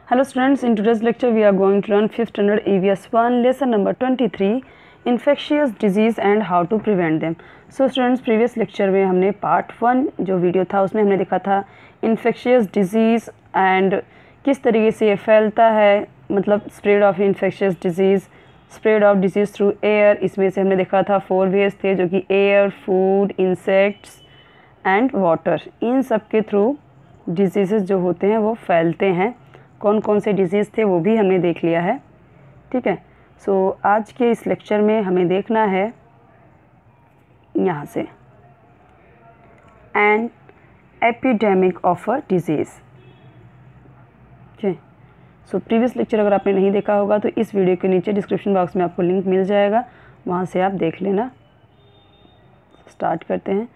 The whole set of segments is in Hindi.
Hello students, in today's lecture we are going to learn 5th standard EVS 1 lesson number 23 infectious disease and how to prevent them. So students, previous lecture में हमने पार्ट 1 जो वीडियो था उसमें हमने देखा था infectious disease and किस तरीके से ये फैलता है, मतलब spread of infectious disease, spread of disease through air. इसमें से हमने देखा था 4 ways थे जो कि air, food, insects and water. इन सब के थ्रू diseases जो होते हैं वो फैलते हैं. कौन कौन से डिजीज़ थे वो भी हमने देख लिया है. ठीक है. सो आज के इस लेक्चर में हमें देखना है यहाँ से an epidemic of a disease. ठीक. सो प्रीवियस लेक्चर अगर आपने नहीं देखा होगा तो इस वीडियो के नीचे डिस्क्रिप्शन बॉक्स में आपको लिंक मिल जाएगा, वहाँ से आप देख लेना. स्टार्ट करते हैं.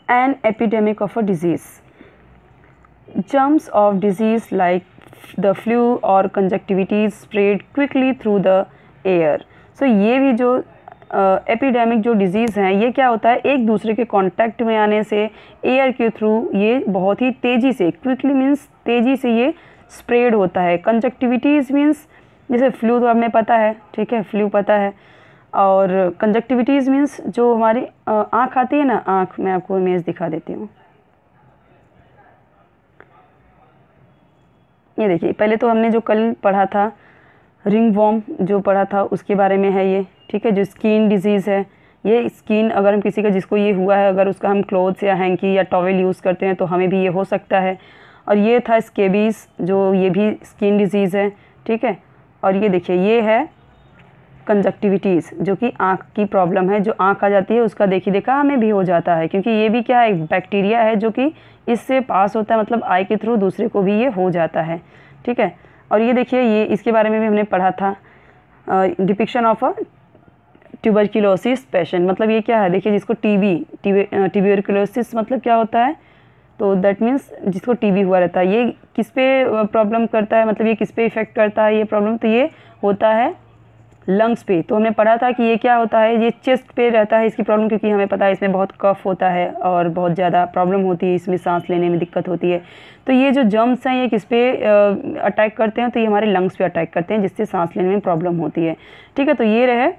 N epidemic of a disease. Germs of disease like the flu or conjunctivitis spread quickly through the air. So ये भी जो एपिडेमिक जो डिज़ीज़ हैं ये क्या होता है, एक दूसरे के कांटेक्ट में आने से एयर के थ्रू ये बहुत ही तेज़ी से, क्विकली मीन्स तेज़ी से ये स्प्रेड होता है. कंजक्टिविटीज़ मीन्स जैसे फ्लू तो हमें पता है, ठीक है, फ्लू पता है. और कंजक्टिविटीज़ मीन्स जो हमारी आँख आती है ना, आँख, मैं आपको इमेज दिखा देती हूँ. ये देखिए, पहले तो हमने जो कल पढ़ा था रिंगवॉर्म जो पढ़ा था उसके बारे में है ये, ठीक है, जो स्किन डिजीज़ है. ये स्किन अगर हम किसी का जिसको ये हुआ है, अगर उसका हम क्लोथ्स या हैंकी या टॉवेल यूज़ करते हैं तो हमें भी ये हो सकता है. और ये था स्केबीज़ जो ये भी स्किन डिजीज़ है, ठीक है. और ये देखिए ये है कंजक्टिविटीज़ जो कि आँख की प्रॉब्लम है, जो आँख आ जाती है उसका देखी देखा हमें भी हो जाता है, क्योंकि ये भी क्या है, एक बैक्टीरिया है जो कि इससे पास होता है, मतलब आई के थ्रू दूसरे को भी ये हो जाता है. ठीक है. और ये देखिए ये इसके बारे में भी हमने पढ़ा था, depiction of a tuberculosis patient. मतलब ये क्या है, देखिए जिसको ट्यूबरक्लोसिस मतलब क्या होता है, तो दैट मीन्स जिसको टीबी हुआ रहता है. ये किस पे प्रॉब्लम करता है, मतलब ये किस पे इफ़ेक्ट करता है ये प्रॉब्लम, तो ये होता है लंग्स पे. तो हमने पढ़ा था कि ये क्या होता है, ये चेस्ट पे रहता है इसकी प्रॉब्लम, क्योंकि हमें पता है इसमें बहुत कफ होता है और बहुत ज़्यादा प्रॉब्लम होती है, इसमें सांस लेने में दिक्कत होती है. तो ये जो जर्म्स हैं ये किस पे अटैक करते हैं, तो ये हमारे लंग्स पे अटैक करते हैं, जिससे सांस लेने में प्रॉब्लम होती है. ठीक है. तो ये रहे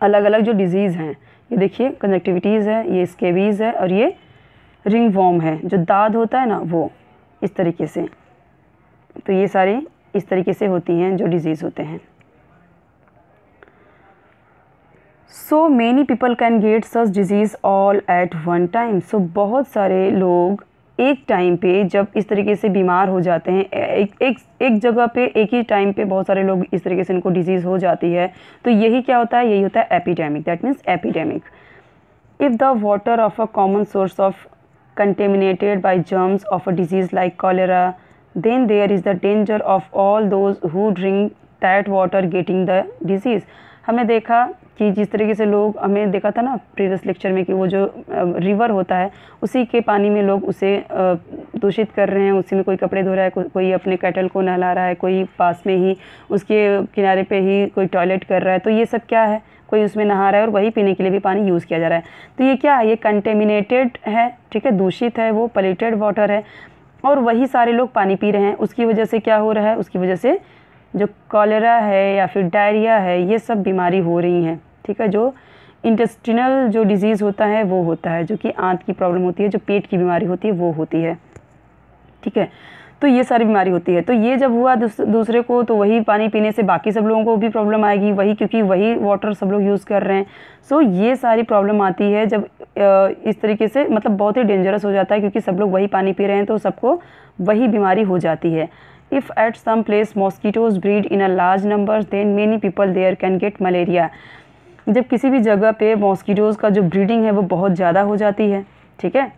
अलग अलग जो डिजीज़ हैं. ये देखिए कंजक्टिविटीज़ है, ये स्केबीज़ है, और ये रिंगवॉर्म है जो दाद होता है ना वो, इस तरीके से. तो ये सारी इस तरीके से होती हैं जो डिज़ीज़ होते हैं. So many people can get such disease all at one time. So बहुत सारे लोग एक टाइम पे जब इस तरीके से बीमार हो जाते हैं, एक जगह पे एक ही टाइम पे बहुत सारे लोग इस तरीके से इनको डिजीज़ हो जाती है, तो यही क्या होता है, यही होता है epidemic. That means epidemic. If the water of a common source of contaminated by germs of a disease like cholera, then there is the danger of all those who drink that water getting the disease. हमने देखा कि जिस तरीके से लोग, हमें देखा था ना प्रीवियस लेक्चर में कि वो जो रिवर होता है उसी के पानी में लोग उसे दूषित कर रहे हैं, उसी में कोई कपड़े धो रहा है, कोई अपने कैटल को नहला रहा है, कोई पास में ही उसके किनारे पे ही कोई टॉयलेट कर रहा है. तो ये सब क्या है, कोई उसमें नहा रहा है और वही पीने के लिए भी पानी यूज़ किया जा रहा है. तो ये क्या है, ये कंटेमिनेटेड है, ठीक है, दूषित है, वो पॉल्यूटेड वाटर है, और वही सारे लोग पानी पी रहे हैं. उसकी वजह से क्या हो रहा है, उसकी वजह से जो कॉलेरा है या फिर डायरिया है, ये सब बीमारी हो रही हैं. ठीक है. जो इंटेस्टिनल जो डिजीज़ होता है वो होता है, जो कि आंत की प्रॉब्लम होती है, जो पेट की बीमारी होती है वो होती है. ठीक है. तो ये सारी बीमारी होती है. तो ये जब हुआ दूसरे को, तो वही पानी पीने से बाकी सब लोगों को भी प्रॉब्लम आएगी, वही, क्योंकि वही वाटर सब लोग यूज़ कर रहे हैं. सो ये सारी प्रॉब्लम आती है जब इस तरीके से, मतलब बहुत ही डेंजरस हो जाता है, क्योंकि सब लोग वही पानी पी रहे हैं तो सबको वही बीमारी हो जाती है. If at some place mosquitoes breed in a large number then many people there can get malaria. जब किसी भी जगह पे मॉस्किटोज़ का जो ब्रीडिंग है वो बहुत ज़्यादा हो जाती है, ठीक है,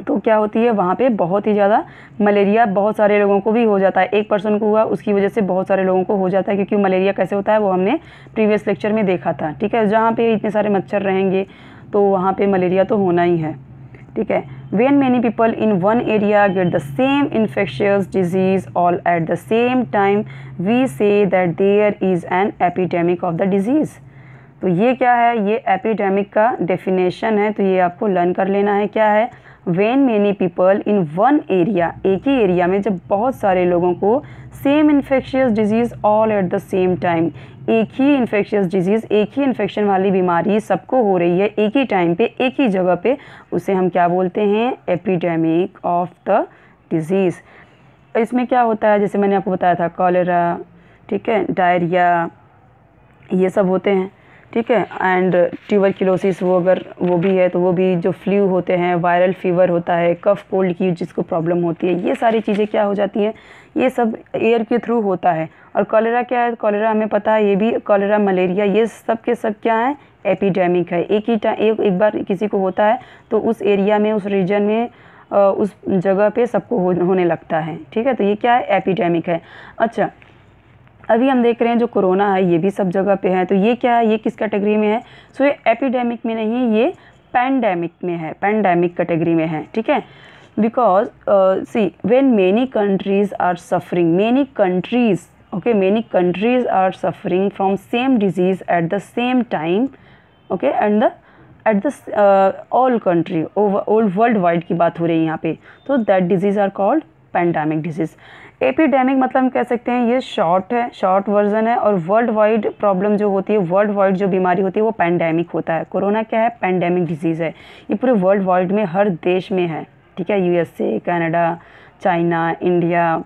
तो क्या होती है वहाँ पे बहुत ही ज़्यादा मलेरिया बहुत सारे लोगों को भी हो जाता है. एक पर्सन को हुआ उसकी वजह से बहुत सारे लोगों को हो जाता है, क्योंकि मलेरिया कैसे होता है वो हमने प्रीवियस लेक्चर में देखा था. ठीक है. जहाँ पे इतने सारे मच्छर रहेंगे तो वहाँ पे मलेरिया तो होना ही है. ठीक है. When many people in one area get the same infectious disease all at the same time, we say that there is an epidemic of the disease. तो ये क्या है, ये एपिडेमिक का डेफिनेशन है, तो ये आपको लर्न कर लेना है. क्या है, when many people in one area, एक ही एरिया में जब बहुत सारे लोगों को same infectious disease all at the same time, एक ही इन्फेक्शियस डिजीज़, एक ही इन्फेक्शन वाली बीमारी सबको हो रही है एक ही टाइम पे, एक ही जगह पे, उसे हम क्या बोलते हैं? Epidemic of the disease. इसमें क्या होता है, जैसे मैंने आपको बताया था, कॉलेरा, ठीक है, डायरिया, ये सब होते हैं, ठीक है। एंड ट्यूबरक्लोसिस, वो अगर वो भी है तो वो भी, जो फ्लू होते हैं, वायरल फीवर होता है, कफ कोल्ड की जिसको प्रॉब्लम होती है, ये सारी चीज़ें क्या हो जाती हैं? ये सब एयर के थ्रू होता है। और कॉलेरा क्या है? कॉलेरा हमें पता है, ये भी कॉलेरा, मलेरिया, ये सब के सब क्या है? एपिडेमिक है। एक बार किसी को होता है तो उस एरिया में, उस रीजन में, उस जगह पे सबको होने लगता है, ठीक है। तो ये क्या है? एपिडेमिक है। अच्छा, अभी हम देख रहे हैं जो कोरोना है, ये भी सब जगह पे है, तो ये क्या है? ये किस कैटेगरी में है? सो ये एपिडेमिक में नहीं, ये पैंडेमिक में है, पैंडेमिक कैटेगरी में है, ठीक है। Because see when many countries are suffering, many countries, okay, many countries are suffering from same disease at the same time, okay, and the at the all country, over world wide की बात हो रही है यहाँ पे, तो that disease are called pandemic disease. Epidemic मतलब हम कह सकते हैं ये शॉर्ट है, शॉर्ट वर्जन है, और वर्ल्ड वाइड प्रॉब्लम जो होती है, वर्ल्ड वाइड जो बीमारी होती है वो पैंडेमिक होता है। कोरोना क्या है? पैंडेमिक डिजीज़ है। ये पूरे वर्ल्ड वाइड में हर देश में है, ठीक है, यूएसए, कनाडा, चाइना, इंडिया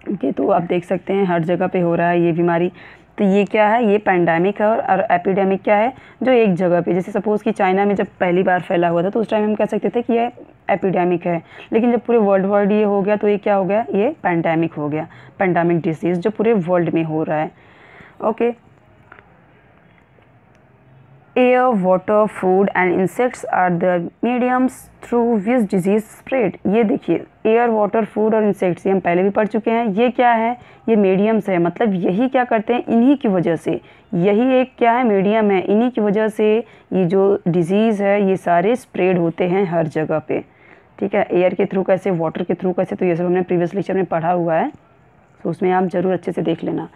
के, तो आप देख सकते हैं हर जगह पे हो रहा है ये बीमारी। तो ये क्या है? ये पैंडेमिक है। और एपिडेमिक क्या है? जो एक जगह पे, जैसे सपोज़ कि चाइना में जब पहली बार फैला हुआ था तो उस टाइम हम कह सकते थे कि ये एपिडेमिक है, लेकिन जब पूरे वर्ल्ड वाइड ये हो गया तो ये क्या हो गया? ये पैंडेमिक हो गया, पैंडेमिक डिजीज़ जो पूरे वर्ल्ड में हो रहा है, okay. Air, water, food and insects are the mediums through which disease spread. ये देखिए, एयर, वाटर, फूड और इंसेक्ट्स, ये हम पहले भी पढ़ चुके हैं। ये क्या है? ये मीडियम्स है, मतलब यही क्या करते हैं? इन्हीं की वजह से, यही एक क्या है? मीडियम है, इन्हीं की वजह से ये जो डिजीज़ है ये सारे स्प्रेड होते हैं हर जगह पे, ठीक है। एयर के थ्रू कैसे, वाटर के थ्रू कैसे, तो ये सब हमने प्रीवियस लेक्चर में पढ़ा हुआ है, तो उसमें आप ज़रूर अच्छे से देख लेना।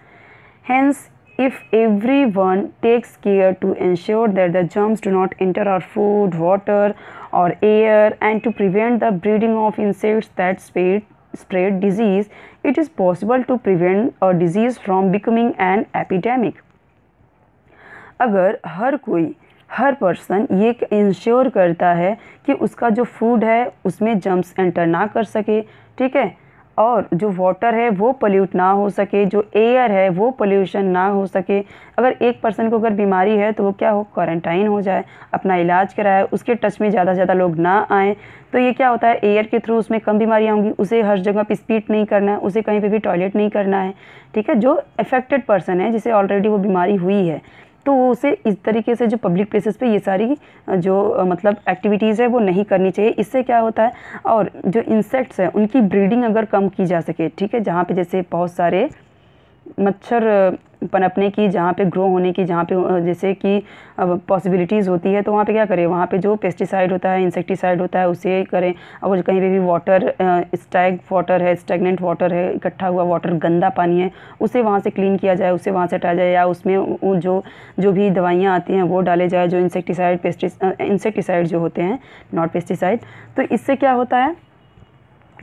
Hence, if everyone takes care to ensure that the germs do not enter our food, water or air, and to prevent the breeding of insects that spread disease, it is possible to prevent a disease from becoming an epidemic. अगर हर पर्सन ये इंश्योर करता है कि उसका जो फूड है उसमें जर्म्स एंटर ना कर सके, ठीक है, और जो वाटर है वो पोल्यूट ना हो सके, जो एयर है वो पोल्यूशन ना हो सके। अगर एक पर्सन को अगर बीमारी है तो वो क्या हो? क्वारंटाइन हो जाए, अपना इलाज कराए, उसके टच में ज़्यादा से ज़्यादा लोग ना आएँ। तो ये क्या होता है? एयर के थ्रू उसमें कम बीमारियाँ होंगी, उसे हर जगह पे स्पीड नहीं करना है, उसे कहीं पे भी टॉयलेट नहीं करना है, ठीक है। जो अफेक्टेड पर्सन है, जिसे ऑलरेडी वो बीमारी हुई है, तो उसे इस तरीके से जो पब्लिक प्लेसेस पे ये सारी जो मतलब एक्टिविटीज़ है वो नहीं करनी चाहिए। इससे क्या होता है? और जो इंसेक्ट्स हैं उनकी ब्रीडिंग अगर कम की जा सके, ठीक है, जहाँ पे जैसे बहुत सारे मच्छर पनपने की, जहाँ पे ग्रो होने की, जहाँ पे जैसे कि पॉसिबिलिटीज़ होती है, तो वहाँ पे क्या करें? वहाँ पे जो पेस्टिसाइड होता है, इंसेक्टिसाइड होता है, उसे करें। और कहीं पे भी वाटर वाटर है, स्टैगनेंट वाटर है, इकट्ठा हुआ वाटर, गंदा पानी है, उसे वहाँ से क्लीन किया जाए, उसे वहाँ से हटाया जाए, या उसमें जो भी दवाइयाँ आती हैं वो डाले जाए, जो इंसेक्टिसाइड जो होते हैं, नॉट पेस्टिसाइड। तो इससे क्या होता है?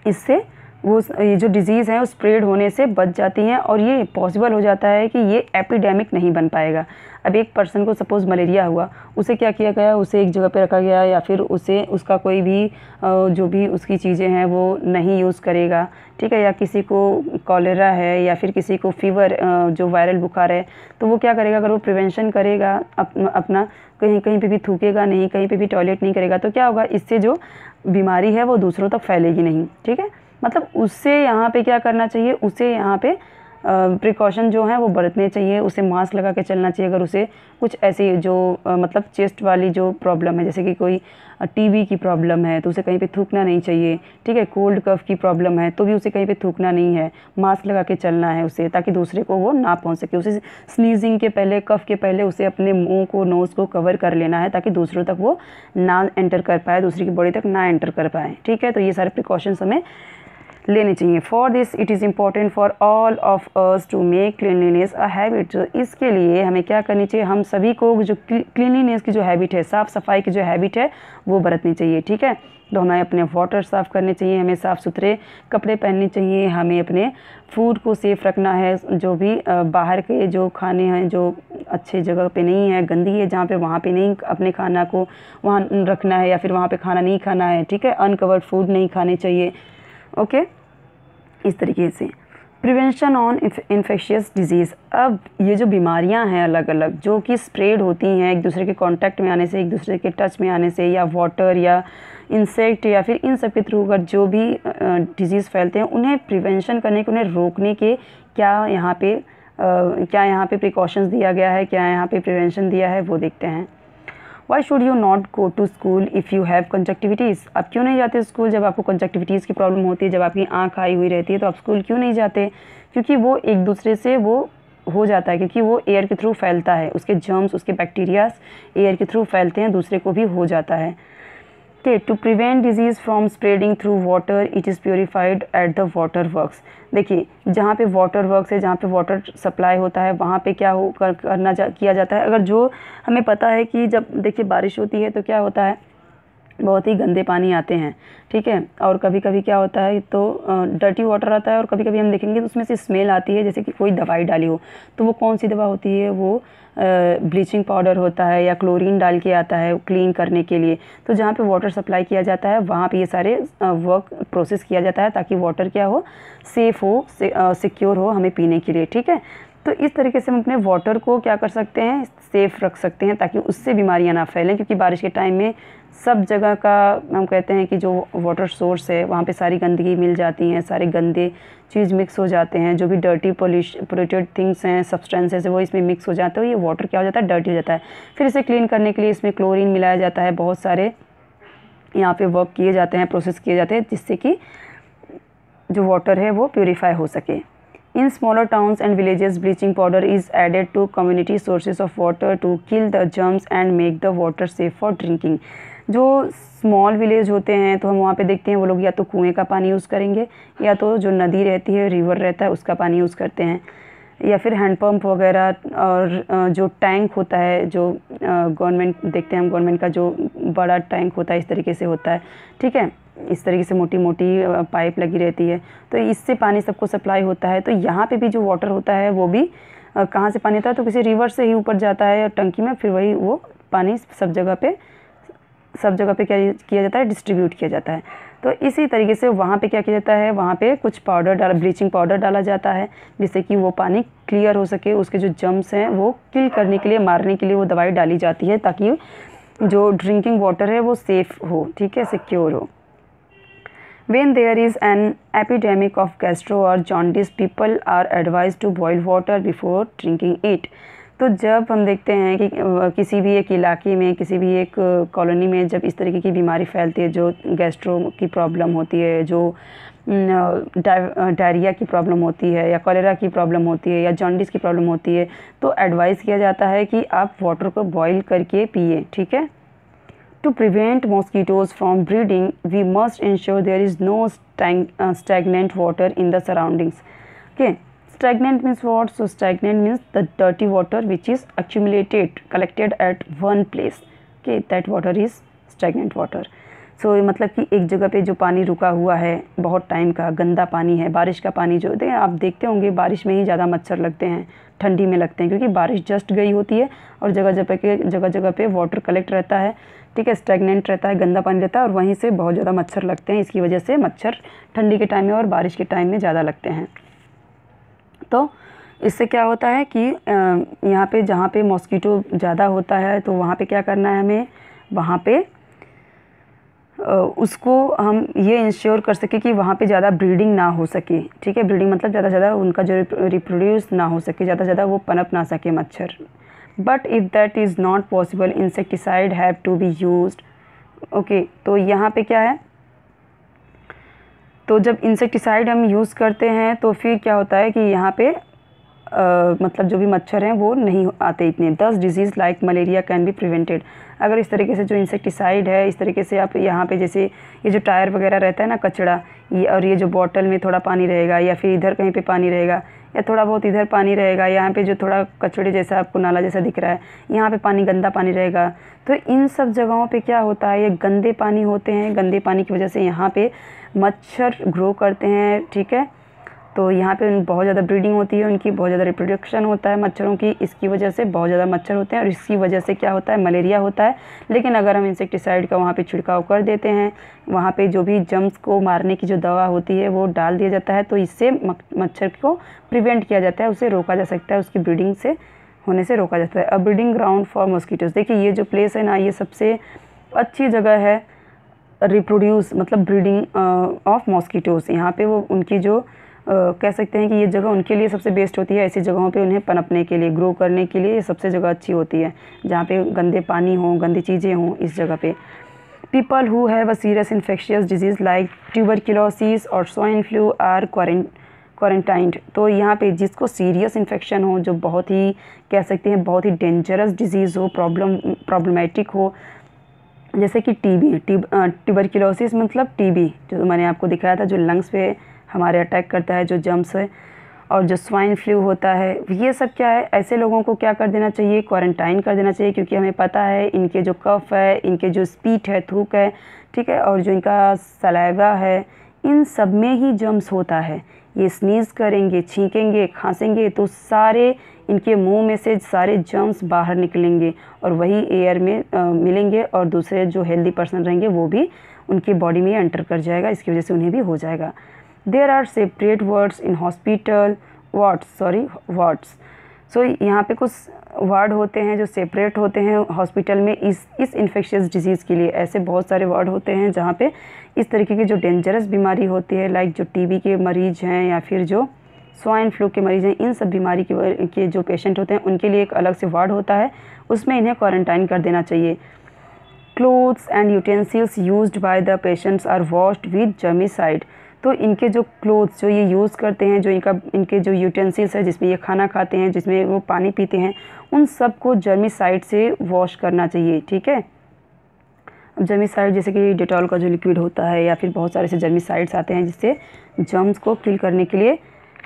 इससे ये जो डिज़ीज़ है वो स्प्रेड होने से बच जाती हैं, और ये पॉसिबल हो जाता है कि ये एपिडेमिक नहीं बन पाएगा। अब एक पर्सन को सपोज़ मलेरिया हुआ, उसे क्या किया गया? उसे एक जगह पे रखा गया, या फिर उसे उसका कोई भी जो भी उसकी चीज़ें हैं वो नहीं यूज़ करेगा, ठीक है। या किसी को कॉलेरा है, या फिर किसी को फीवर, जो वायरल बुखार है, तो वो क्या करेगा? अगर वो प्रिवेंशन करेगा, अपना कहीं पे भी थूकेगा नहीं, कहीं पे भी टॉयलेट नहीं करेगा, तो क्या होगा? इससे जो बीमारी है वो दूसरों तक फैलेगी नहीं, ठीक है। मतलब उससे यहाँ पे क्या करना चाहिए? उसे यहाँ पे प्रिकॉशन जो है वो बरतने चाहिए, उसे मास्क लगा के चलना चाहिए। अगर उसे कुछ ऐसी जो मतलब चेस्ट वाली जो प्रॉब्लम है, जैसे कि कोई टीबी की प्रॉब्लम है, तो उसे कहीं पे थूकना नहीं चाहिए, ठीक है। कोल्ड कफ की प्रॉब्लम है तो भी उसे कहीं पे थूकना नहीं है, मास्क लगा के चलना है उसे, ताकि दूसरे को वो ना पहुंच सके। उसे स्नीजिंग के पहले, कफ के पहले उसे अपने मुंह को, नोज़ को कवर कर लेना है, ताकि दूसरों तक वो ना एंटर कर पाए, दूसरी की बॉडी तक ना एंटर कर पाए, ठीक है। तो ये सारे प्रिकॉशंस हमें लेने चाहिए। For this it is important for all of us to make cleanliness a habit. तो इसके लिए हमें क्या करनी चाहिए, हम सभी को जो क्लीनलीनेस की जो हैबिट है, साफ़ सफाई की जो हैबिट है वो बरतनी चाहिए, ठीक है। तो हमें अपने वाटर साफ़ करने चाहिए, हमें साफ़ सुथरे कपड़े पहनने चाहिए, हमें अपने फूड को सेफ़ रखना है, जो भी बाहर के जो खाने हैं जो अच्छे जगह पे नहीं है, गंदगी है जहाँ पे, वहाँ पे नहीं अपने खाना को वहाँ रखना है, या फिर वहाँ पे खाना नहीं खाना है, ठीक है। अनकवर्ड फूड नहीं खाने चाहिए, ओके। इस तरीके से प्रिवेंशन ऑन इन्फेक्शियस डिजीज़। अब ये जो बीमारियां हैं अलग अलग जो कि स्प्रेड होती हैं एक दूसरे के कांटेक्ट में आने से, एक दूसरे के टच में आने से, या वाटर या इंसेक्ट या फिर इन सब के थ्रू अगर जो भी डिजीज़ फैलते हैं, उन्हें प्रिवेंशन करने के, उन्हें रोकने के क्या यहाँ पे प्रिकॉशंस दिया गया है, क्या यहाँ पे प्रिवेंशन दिया है, वो देखते हैं। Why should you not go to school if you have conjunctivitis. आप क्यों नहीं जाते स्कूल जब आपको कंजक्टिविटीज़ की प्रॉब्लम होती है, जब आपकी आँख आई हुई रहती है, तो आप स्कूल क्यों नहीं जाते? क्योंकि वो एक दूसरे से वो हो जाता है, क्योंकि वो एयर के थ्रू फैलता है, उसके जर्म्स, उसके बैक्टीरियाज एयर के थ्रू फैलते हैं, दूसरे को भी हो जाता है। Okay, to prevent disease from spreading through water, it is purified at the water works। देखिए जहाँ पे वाटर वर्क्स है, जहाँ पे वाटर सप्लाई होता है, वहाँ पे क्या किया जाता है। अगर जो हमें पता है कि जब देखिए बारिश होती है तो क्या होता है, बहुत ही गंदे पानी आते हैं, ठीक है। और कभी कभी क्या होता है तो डर्टी वाटर आता है, और कभी कभी हम देखेंगे तो उसमें से स्मेल आती है जैसे कि कोई दवाई डाली हो। तो वो कौन सी दवा होती है, वो ब्लीचिंग पाउडर होता है या क्लोरीन डाल के आता है क्लीन करने के लिए। तो जहाँ पे वाटर सप्लाई किया जाता है वहाँ पे ये सारे वर्क प्रोसेस किया जाता है ताकि वाटर क्या हो, सेफ़ हो, सिक्योर हो हमें पीने के लिए, ठीक है। तो इस तरीके से हम अपने वाटर को क्या कर सकते हैं, सेफ़ रख सकते हैं ताकि उससे बीमारियां ना फैलें। क्योंकि बारिश के टाइम में सब जगह का हम कहते हैं कि जो वाटर सोर्स है वहाँ पे सारी गंदगी मिल जाती हैं, सारे गंदे चीज़ मिक्स हो जाते हैं, जो भी डर्टी पोल्यूटेड थिंग्स हैं, सब्सटेंसेस है, वो इसमें मिक्स हो जाते हैं। ये वाटर क्या हो जाता है, डर्टी हो जाता है। फिर इसे क्लीन करने के लिए इसमें क्लोरीन मिलाया जाता है, बहुत सारे यहाँ पे वर्क किए जाते हैं, प्रोसेस किए जाते हैं, जिससे कि जो वाटर है वो प्योरीफाई हो सके। In smaller towns and villages, bleaching powder is added to community sources of water to kill the germs and make the water safe for drinking। जो स्मॉल विलेज होते हैं तो हम वहाँ पे देखते हैं वो लोग या तो कुएं का पानी यूज़ करेंगे, या तो जो नदी रहती है, रिवर रहता है, उसका पानी यूज़ करते हैं, या फिर हैंडपम्प वगैरह। और जो टैंक होता है, जो गवर्नमेंट देखते हैं हम, गवर्नमेंट का जो बड़ा टैंक होता है इस तरीके से होता है, ठीक है। इस तरीके से मोटी मोटी पाइप लगी रहती है, तो इससे पानी सबको सप्लाई होता है। तो यहाँ पे भी जो वाटर होता है वो भी कहाँ से पानी आता है, तो किसी रिवर से ही ऊपर जाता है टंकी में, फिर वही वो पानी सब जगह पे क्या किया जाता है, डिस्ट्रीब्यूट किया जाता है। तो इसी तरीके से वहाँ पे क्या किया जाता है, वहाँ पे कुछ ब्लीचिंग पाउडर डाला जाता है, जिससे कि वो पानी क्लियर हो सके, उसके जो जर्म्स हैं वो किल करने के लिए, मारने के लिए वो दवाई डाली जाती है ताकि जो ड्रिंकिंग वाटर है वो सेफ़ हो, ठीक है, सिक्योर हो। When there is an epidemic of gastro or jaundice, people are advised to boil water before drinking it। तो जब हम देखते हैं कि किसी भी एक इलाके में, किसी भी एक कॉलोनी में जब इस तरीके की बीमारी फैलती है, जो गैस्ट्रो की प्रॉब्लम होती है, जो डायरिया की प्रॉब्लम होती है, या कॉलेरा की प्रॉब्लम होती है, या जॉन्डिस की प्रॉब्लम होती है, तो एडवाइस किया जाता है कि आप वाटर को बॉईल करके पिए, ठीक है। To prevent mosquitoes from breeding, we must ensure there is no stagnant water in the surroundings। Okay, stagnant means what? So stagnant means the dirty water which is collected at one place। Okay, that water is stagnant water। So मतलब कि एक जगह पे जो पानी रुका हुआ है बहुत टाइम का, गंदा पानी है, बारिश का पानी जो है, आप देखते होंगे बारिश में ही ज़्यादा मच्छर लगते हैं, ठंडी में लगते हैं, क्योंकि बारिश जस्ट गई होती है और जगह जगह पे वाटर कलेक्ट रहता है, ठीक है, स्टैग्नेंट रहता है, गंदा पानी रहता है, और वहीं से बहुत ज़्यादा मच्छर लगते हैं। इसकी वजह से मच्छर ठंडी के टाइम में और बारिश के टाइम में ज़्यादा लगते हैं। तो इससे क्या होता है कि यहाँ पे जहाँ पे मॉस्किटो ज़्यादा होता है तो वहाँ पे क्या करना है हमें, वहाँ पे उसको हम ये इंश्योर कर सके कि वहाँ पे ज़्यादा ब्रीडिंग ना हो सके, ठीक है। ब्रीडिंग मतलब ज़्यादा से ज़्यादा उनका जो रिप्रोड्यूस ना हो सके, ज़्यादा से ज़्यादा वो पनप ना सके मच्छर। But if that is not possible, insecticide have to be used. Okay, तो यहाँ पे क्या है, तो जब इंसेक्टिसाइड हम यूज़ करते हैं तो फिर क्या होता है कि यहाँ पे मतलब जो भी मच्छर हैं वो नहीं आते इतने। 10 disease like malaria can be prevented. अगर इस तरीके से जो इंसेक्टिसाइड है, इस तरीके से आप यहाँ पे जैसे ये जो टायर वगैरह रहता है ना कचरा, ये और ये जो बॉटल में थोड़ा पानी रहेगा या फिर इधर कहीं पे पानी रहेगा या थोड़ा बहुत इधर पानी रहेगा, यहाँ पे जो थोड़ा कचड़े जैसा आपको नाला जैसा दिख रहा है, यहाँ पे पानी गंदा पानी रहेगा, तो इन सब जगहों पे क्या होता है, ये गंदे पानी होते हैं। गंदे पानी की वजह से यहाँ पे मच्छर ग्रो करते हैं, ठीक है। तो यहाँ पे बहुत ज़्यादा ब्रीडिंग होती है, उनकी बहुत ज़्यादा रिप्रोडक्शन होता है मच्छरों की, इसकी वजह से बहुत ज़्यादा मच्छर होते हैं और इसकी वजह से क्या होता है, मलेरिया होता है। लेकिन अगर हम इंसेक्टिसाइड का वहाँ पे छिड़काव कर देते हैं, वहाँ पे जो भी जर्म्स को मारने की जो दवा होती है वो डाल दिया जाता है, तो इससे मच्छर को प्रिवेंट किया जाता है, उसे रोका जा सकता है, उसकी ब्रीडिंग से होने से रोका जाता है। A breeding ground for mosquitoes, देखिए ये जो प्लेस है ना, ये सबसे अच्छी जगह है रिप्रोड्यूस मतलब ब्रीडिंग ऑफ मॉस्किटोज़। यहाँ पे वो उनकी जो कह सकते हैं कि ये जगह उनके लिए सबसे बेस्ट होती है। ऐसी जगहों पे उन्हें पनपने के लिए, ग्रो करने के लिए ये सबसे जगह अच्छी होती है, जहाँ पे गंदे पानी हो, गंदी चीज़ें हों, इस जगह पे। People who have a serious infectious disease like tuberculosis और स्वाइन फ्लू आर क्वारंटाइंड। तो यहाँ पे जिसको सीरियस इन्फेक्शन हो, जो बहुत ही कह सकते हैं बहुत ही डेंजरस डिजीज़ हो, प्रॉब्लमेटिक हो, जैसे कि ट्यूबरक्लोसिस मतलब टीबी, जो मैंने आपको दिखाया था, जो लंग्स पे हमारे अटैक करता है, जो जर्म्स है, और जो स्वाइन फ्लू होता है, ये सब क्या है, ऐसे लोगों को क्या कर देना चाहिए, क्वारंटाइन कर देना चाहिए, क्योंकि हमें पता है इनके जो कफ है, इनके जो स्पीट है, थूक है, ठीक है, और जो इनका सलाइवा है, इन सब में ही जर्म्स होता है। ये स्नीज़ करेंगे, छींकेंगे, खांसेंगे, तो सारे इनके मुंह में से सारे जर्म्स बाहर निकलेंगे और वही एयर में मिलेंगे और दूसरे जो हेल्दी पर्सन रहेंगे वो भी उनकी बॉडी में एंटर कर जाएगा, इसकी वजह से उन्हें भी हो जाएगा। There are separate wards in hospital wards. So यहाँ पे कुछ वार्ड होते हैं जो सेपरेट होते हैं हॉस्पिटल में इस इन्फेक्शियस डिजीज़ के लिए। ऐसे बहुत सारे वार्ड होते हैं जहाँ पे इस तरीके की जो डेंजरस बीमारी होती है, लाइक जो टीबी के मरीज़ हैं या फिर जो स्वाइन फ्लू के मरीज़ हैं, इन सब बीमारी के जो पेशेंट होते हैं उनके लिए एक अलग से वार्ड होता है, उसमें इन्हें क्वारंटाइन कर देना चाहिए। Clothes and utensils used by the patients are washed with germicide. तो इनके जो क्लोथ्स जो ये यूज़ करते हैं, जो इनके जो यूटेंसिल्स है जिसमें ये खाना खाते हैं, जिसमें वो पानी पीते हैं, उन सब को जर्मिसाइड से वॉश करना चाहिए, ठीक है। अब जर्मिसाइड जैसे कि डेटॉल का जो लिक्विड होता है या फिर बहुत सारे से जर्मिसाइड्स आते हैं जिससे जर्म्स को किल करने के लिए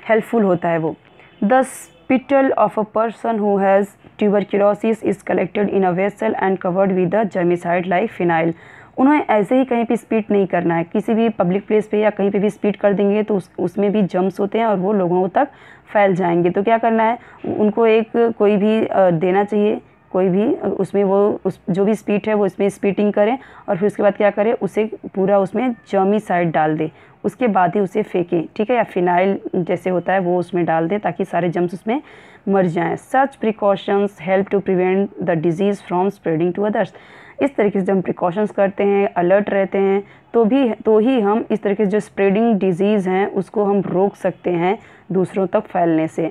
हेल्पफुल होता है वो। The spittle of a person who has tuberculosis is collected in a vessel and covered with the germicide like phenyl. उन्हें ऐसे ही कहीं पे स्पीट नहीं करना है, किसी भी पब्लिक प्लेस पे या कहीं पे भी स्पीट कर देंगे तो उसमें भी जर्म्स होते हैं और वो लोगों तक फैल जाएंगे। तो क्या करना है, उनको एक कोई भी देना चाहिए, कोई भी उसमें वो उस जो भी स्पीट है वो इसमें स्पीटिंग करें और फिर उसके बाद क्या करें, उसे पूरा उसमें जर्मिसाइड डाल दे, उसके बाद ही उसे फेंकें, ठीक है, या फिनाइल जैसे होता है वो उसमें डाल दें ताकि सारे जर्म्स उसमें मर जाएं। Such precautions help to prevent the disease from spreading to others. इस तरीके से जब हम प्रिकॉशंस करते हैं, अलर्ट रहते हैं, तो ही हम इस तरीके से जो स्प्रेडिंग डिजीज़ हैं उसको हम रोक सकते हैं दूसरों तक फैलने से।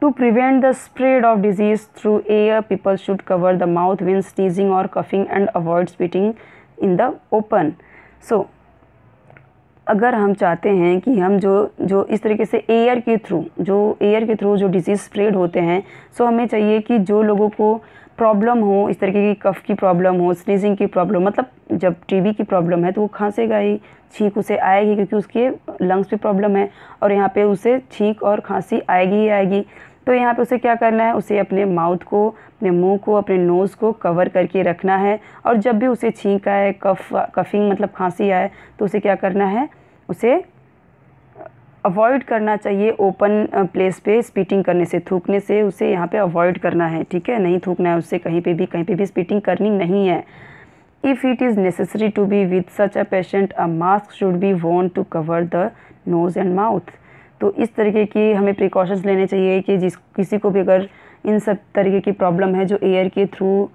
To prevent the spread of disease through air, people should cover the mouth when sneezing और coughing and avoid spitting in the open. So अगर हम चाहते हैं कि हम जो इस तरीके से एयर के थ्रू जो डिजीज़ स्प्रेड होते हैं, सो हमें चाहिए कि जो लोगों को प्रॉब्लम हो, इस तरीके की कफ की प्रॉब्लम हो, स्नीजिंग की प्रॉब्लम, मतलब जब टीबी की प्रॉब्लम है तो वो खांसेगा ही, छींक उसे आएगी क्योंकि उसके लंग्स पे प्रॉब्लम है और यहाँ पे उसे छींक और खांसी आएगी ही आएगी। तो यहाँ पे उसे क्या करना है, उसे अपने माउथ को, अपने मुंह को, अपने नोज़ को कवर करके रखना है और जब भी उसे छींक आए, कफिंग मतलब खांसी आए, तो उसे क्या करना है, उसे अवॉइड करना चाहिए ओपन प्लेस पे स्पीटिंग करने से, थूकने से उसे यहाँ पे अवॉइड करना है, ठीक है, नहीं थूकना है उससे, कहीं पे भी स्पीटिंग करनी नहीं है। If it is necessary to be with such a patient, a mask should be worn to cover the nose and mouth. तो इस तरीके की हमें प्रिकॉशंस लेने चाहिए कि किसी को भी अगर इन सब तरीके की प्रॉब्लम है जो एयर के थ्रू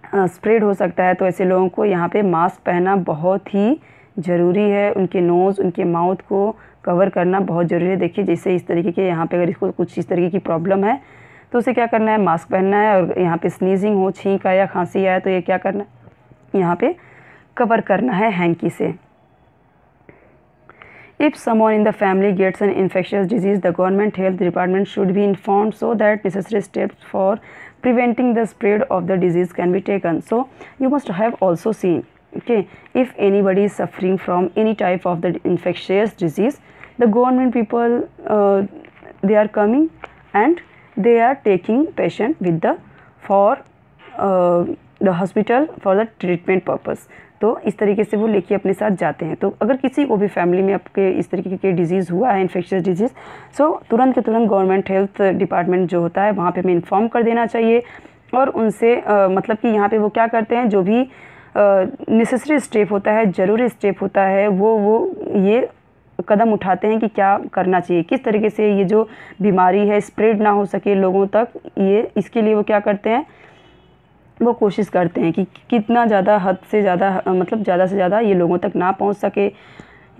स्प्रेड हो सकता है, तो ऐसे लोगों को यहाँ पे मास्क पहनना बहुत ही ज़रूरी है, उनके नोज़, उनके माउथ को कवर करना बहुत ज़रूरी है। देखिए जैसे इस तरीके के यहाँ पे अगर इसको कुछ इस तरीके की प्रॉब्लम है तो उसे क्या करना है, मास्क पहनना है और यहाँ पे स्नीजिंग हो, छींक आया, खांसी आया तो ये क्या करना है, यहाँ पे कवर करना है हैंकी से। If someone in the family gets an infectious disease, the government health department should be informed so that necessary steps for preventing the spread of the disease can be taken. So you must have also seen, okay, if anybody is suffering from any type of the infectious disease, the government people they are coming and they are taking patient with the for the hospital for the treatment purpose. तो इस तरीके से वो लेके अपने साथ जाते हैं। तो अगर किसी को भी फैमिली में आपके इस तरीके के डिजीज़ हुआ है, इन्फेक्शियस डिजीज़, सो तुरंत के तुरंत गवर्नमेंट हेल्थ डिपार्टमेंट जो होता है वहाँ पे हमें इन्फॉर्म कर देना चाहिए और उनसे मतलब कि यहाँ पे वो क्या करते हैं, जो भी नेसेसरी स्टेप होता है, ज़रूरी स्टेप होता है, वो ये कदम उठाते हैं कि क्या करना चाहिए, किस तरीके से ये जो बीमारी है स्प्रेड ना हो सके लोगों तक, ये इसके लिए वो क्या करते हैं, वो कोशिश करते हैं कि कितना ज़्यादा हद से ज़्यादा मतलब ज़्यादा से ज़्यादा ये लोगों तक ना पहुंच सके,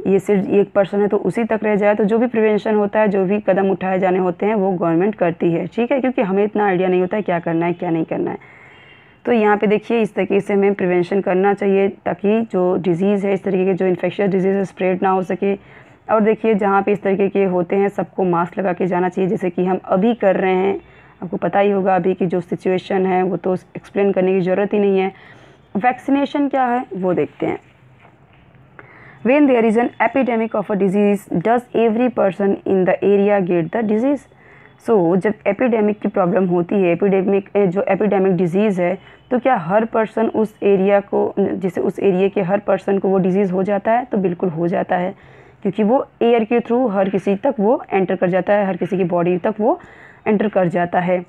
ये सिर्फ एक पर्सन है तो उसी तक रह जाए। तो जो भी प्रिवेंशन होता है, जो भी कदम उठाए जाने होते हैं वो गवर्नमेंट करती है, ठीक है, क्योंकि हमें इतना आइडिया नहीं होता है क्या करना है क्या नहीं करना है। तो यहाँ पे देखिए इस तरीके से हमें प्रिवेंशन करना चाहिए ताकि जो डिज़ीज़ है, इस तरीके के जो इन्फेक्शियस डिजीज़ है स्प्रेड ना हो सके। और देखिए जहाँ पे इस तरीके के होते हैं सबको मास्क लगा के जाना चाहिए, जैसे कि हम अभी कर रहे हैं। आपको पता ही होगा अभी की जो सिचुएशन है वो तो एक्सप्लेन करने की ज़रूरत ही नहीं है। वैक्सीनेशन क्या है वो देखते हैं। When there is an epidemic of a disease, does every person in the area get the disease? So जब एपिडेमिक की प्रॉब्लम होती है, जो एपिडेमिक डिजीज़ है, तो क्या हर पर्सन उस एरिया को, जैसे उस एरिया के हर पर्सन को वो डिज़ीज़ हो जाता है? तो बिल्कुल हो जाता है, क्योंकि वो एयर के थ्रू हर किसी तक वो एंटर कर जाता है, हर किसी की बॉडी तक वो एंटर कर जाता है।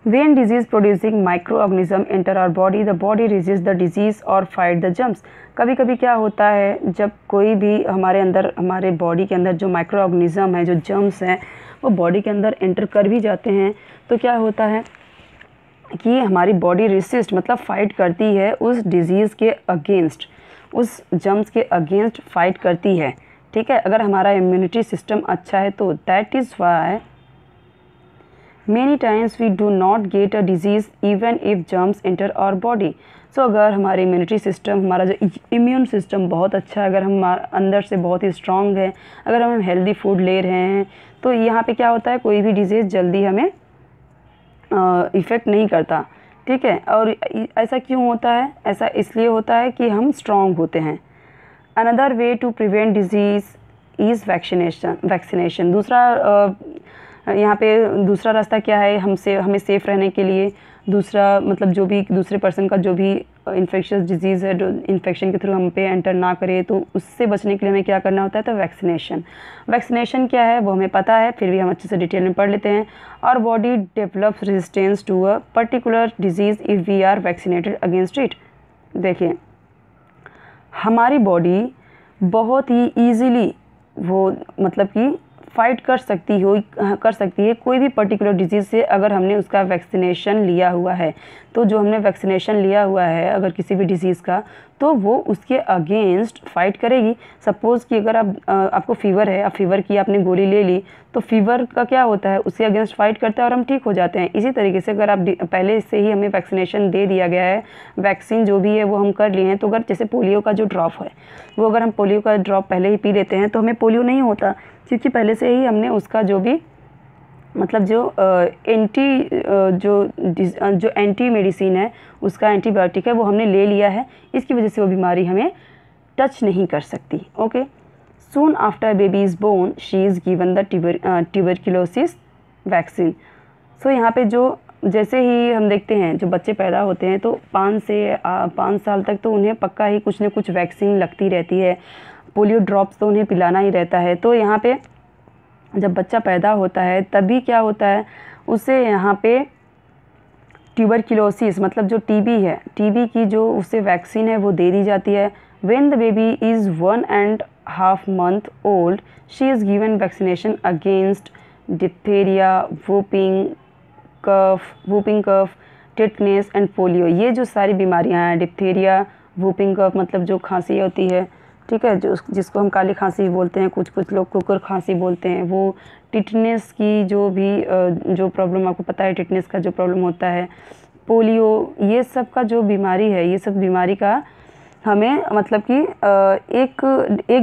When disease producing microorganism enter our body, the body resists the disease और fight the germs। कभी कभी क्या होता है, जब कोई भी हमारे अंदर, हमारे बॉडी के अंदर जो माइक्रो ऑर्गेनिज्म है, जो जर्म्स हैं, वो बॉडी के अंदर एंटर कर भी जाते हैं, तो क्या होता है कि हमारी बॉडी रेसिस्ट मतलब फ़ाइट करती है उस डिज़ीज़ के अगेंस्ट, उस जर्म्स के अगेंस्ट फ़ाइट करती है, ठीक है। अगर हमारा इम्यूनिटी सिस्टम अच्छा है तो that is why many times we do not get a disease even if germs enter our body। सो अगर हमारे इम्यूनिटी सिस्टम, हमारा जो इम्यून सिस्टम बहुत अच्छा है, अगर हम अंदर से बहुत ही स्ट्रॉन्ग है, अगर हम हेल्दी फूड ले रहे हैं, तो यहाँ पे क्या होता है, कोई भी डिजीज़ जल्दी हमें इफ़ेक्ट नहीं करता, ठीक है। और ऐसा क्यों होता है? ऐसा इसलिए होता है कि हम स्ट्रॉन्ग होते हैं। Another way to prevent disease is vaccination. यहाँ पे दूसरा रास्ता क्या है, हमें सेफ़ रहने के लिए, दूसरा मतलब जो भी दूसरे पर्सन का जो भी इन्फेक्शियस डिजीज़ है, जो इन्फेक्शन के थ्रू हम पे एंटर ना करे, तो उससे बचने के लिए हमें क्या करना होता है, तो वैक्सीनेशन क्या है वो हमें पता है, फिर भी हम अच्छे से डिटेल में पढ़ लेते हैं। और body develops resistance to a particular disease if we are vaccinated against it. देखिए हमारी बॉडी बहुत ही ईजीली वो मतलब कि फ़ाइट कर सकती है कोई भी पर्टिकुलर डिजीज़ से, अगर हमने उसका वैक्सीनेशन लिया हुआ है। तो जो हमने वैक्सीनेशन लिया हुआ है अगर किसी भी डिज़ीज़ का, तो वो उसके अगेंस्ट फ़ाइट करेगी। सपोज़ कि अगर आपको फ़ीवर है, आप फ़ीवर की आपने गोली ले ली, तो फ़ीवर का क्या होता है, उसके अगेंस्ट फ़ाइट करता है और हम ठीक हो जाते हैं। इसी तरीके से अगर आप पहले से ही हमें वैक्सीनेशन दे दिया गया है, वैक्सीन जो भी है वो हम कर लिए हैं, तो अगर जैसे पोलियो का जो ड्रॉप है, वो अगर हम पोलियो का ड्रॉप पहले ही पी लेते हैं तो हमें पोलियो नहीं होता, क्योंकि पहले से ही हमने उसका जो भी मतलब जो एंटी मेडिसिन है, उसका एंटीबायोटिक है, वो हमने ले लिया है। इसकी वजह से वो बीमारी हमें टच नहीं कर सकती। Okay, soon after baby is born she is given the tuberculosis vaccine. So यहाँ पे जो जैसे ही हम देखते हैं जो बच्चे पैदा होते हैं, तो 5 साल तक तो उन्हें पक्का ही कुछ न कुछ वैक्सीन लगती रहती है, पोलियो ड्रॉप्स तो उन्हें पिलाना ही रहता है। तो यहाँ पे जब बच्चा पैदा होता है तभी क्या होता है, उसे यहाँ पे ट्यूबरक्लोसिस मतलब जो टीबी है, टीबी की जो उससे वैक्सीन है वो दे दी जाती है। When the baby is 1.5 month old she is given vaccination against diphtheria, whooping cough, tetanus and polio. ये जो सारी बीमारियाँ हैं, डिप्थेरिया, वूपिंग कफ मतलब जो खांसी होती है, ठीक है, जिसको हम काली खांसी बोलते हैं, कुछ लोग कुकर खांसी बोलते हैं, वो टिटनेस की जो प्रॉब्लम आपको पता है, टिटनेस का जो प्रॉब्लम होता है, पोलियो, ये सब का जो बीमारी है, ये सब बीमारी का हमें मतलब कि एक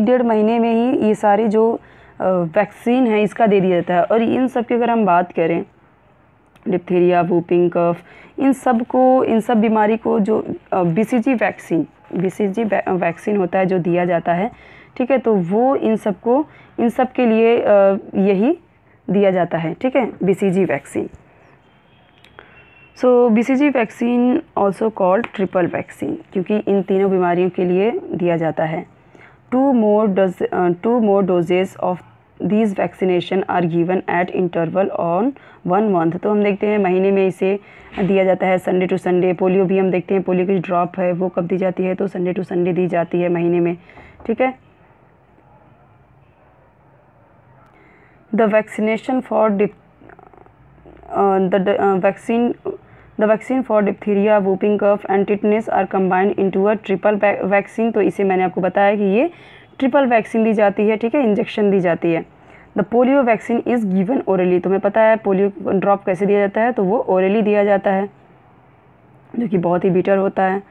डेढ़ महीने में ही ये सारी जो वैक्सीन है इसका दे दिया जाता है। और इन सब की अगर हम बात करें, डिप्थीरिया, वूपिंग कफ, इन सब बीमारी को जो बीसीजी वैक्सीन होता है जो दिया जाता है, ठीक है, तो वो इन सब के लिए यही दिया जाता है, ठीक है, BCG vaccine. So BCG vaccine also called triple vaccine, क्योंकि इन तीनों बीमारियों के लिए दिया जाता है। 2 more doses of these vaccination are given at interval on 1 month। तो हम देखते हैं महीने में इसे दिया जाता है संडे टू संडे। पोलियो भी हम देखते हैं, पोलियो की ड्रॉप है वो कब दी जाती है, तो संडे टू संडे दी जाती है महीने में, ठीक है। The vaccination for the vaccine for diphtheria, whooping cough and tetanus are combined into a triple vaccine। तो इसे मैंने आपको बताया कि ये ट्रिपल वैक्सीन दी जाती है, ठीक है, इंजेक्शन दी जाती है। The polio vaccine is given orally. तो हमें पता है पोलियो ड्रॉप कैसे दिया जाता है, तो वो ओरली दिया जाता है, जो कि बहुत ही बेटर होता है।